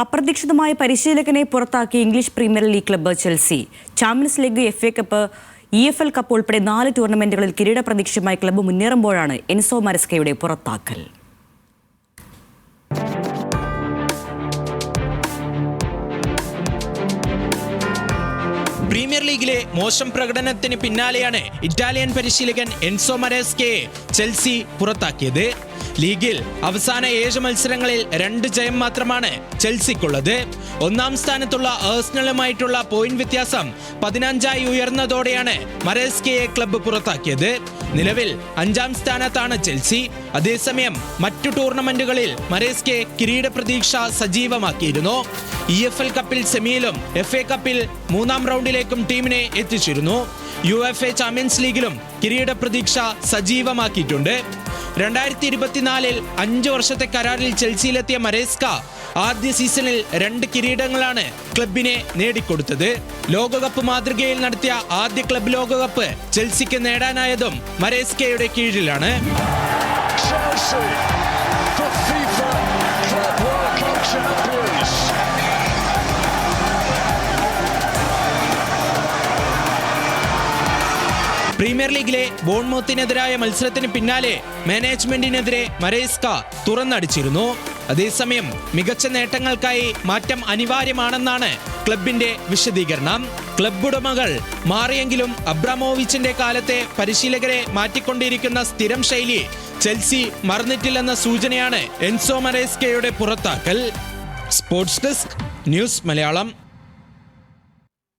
അപ്രതീക്ഷിതമായ പരിശീലകനെ പുറത്താക്കി English premier league club Chelsea. Champions league, FA cup, EFL cup ഉൾപ്പെടെ 4 ടൂർണമെന്റുകളിൽ കിരീട പ്രതീക്ഷയുമായി ക്ലബ്ബ് മുന്നേറുമ്പോഴാണ് എൻസോ മരസ്കയുടെ പുറത്താക്കൽ. പ്രീമിയർ ലീഗിലെ മോശം പ്രകടനത്തിന് പിന്നാലെയാണ് ഇറ്റാലിയൻ പരിശീലകൻ എൻസോ മരസ്കയെ ചെൽസി പുറത്താക്കിയത്. ലീഗിൽ അവസാന 7 മത്സരങ്ങളിൽ 2 ജയം മാത്രമാണ് ചെൽസിക്കുള്ളത്. 1-ാം സ്ഥാനത്തുള്ള ആഴ്സണലുമായിട്ടുള്ള പോയിന്റ് വ്യത്യാസം 15 ഉയർന്നതോടെയാണ് മരസ്കയെ ക്ലബ്ബ് പുറത്താക്കിയത്. നിലവിൽ 5-ാം സ്ഥാനത്താണ് ചെൽസി. അതേസമയം മറ്റു ടൂർണമെന്റുകളിൽ മരസ്കയെ കിരീട പ്രതീക്ഷ സജീവമാക്കിയിരുന്നു. EFL കപ്പിൽ സെമിയിലും FA കപ്പിൽ 3-ാം റൗണ്ടിലേക്കും ടീമിനെ എത്തിച്ചിരുന്നു. UEFA ചാമ്പ്യൻസ് ലീഗിലും കിരീട പ്രതീക്ഷ സജീവമാക്കിയിട്ടുണ്ട്. 2024-ൽ 5 വർഷത്തെ കരാറിൽ ചെൽസിയിലെത്തിയ മരസ്ക ആദ്യ സീസണിൽ 2 കിരീടങ്ങളാണ് ക്ലബിനെ നേടിക്കൊടുത്തത്. ലോകകപ്പ് മാതൃകയിൽ നടത്തിയ ആദ്യ ക്ലബ് ലോകകപ്പ് ചെൽസിക്ക് നേടാനായതും മരസ്കയുടെ കീഴിലാണ്. പ്രീമിയർ ലീഗിലെ ബോൺമൗത്തിനെതിരായ മത്സരത്തിന് പിന്നാലെ മാനേജ്മെന്റിനെതിരെ മരസ്ക തുറന്നടിച്ചിരുന്നു. അതേസമയം മികച്ച നേട്ടങ്ങൾക്കായി മാറ്റം അനിവാര്യമാണെന്നാണ് ക്ലബിന്റെ വിശദീകരണം. ക്ലബ് ഉടമകൾ മാറിയെങ്കിലും അബ്രാമോവിച്ചിന്റെ കാലത്തെ പരിശീലകരെ മാറ്റിക്കൊണ്ടിരിക്കുന്ന സ്ഥിരം ശൈലി ചെൽസി മറന്നിട്ടില്ലെന്ന സൂചനയാണ് എൻസോ മരസ്കയുടെ പുറത്താക്കൽ. Sports desk, news Malayalam.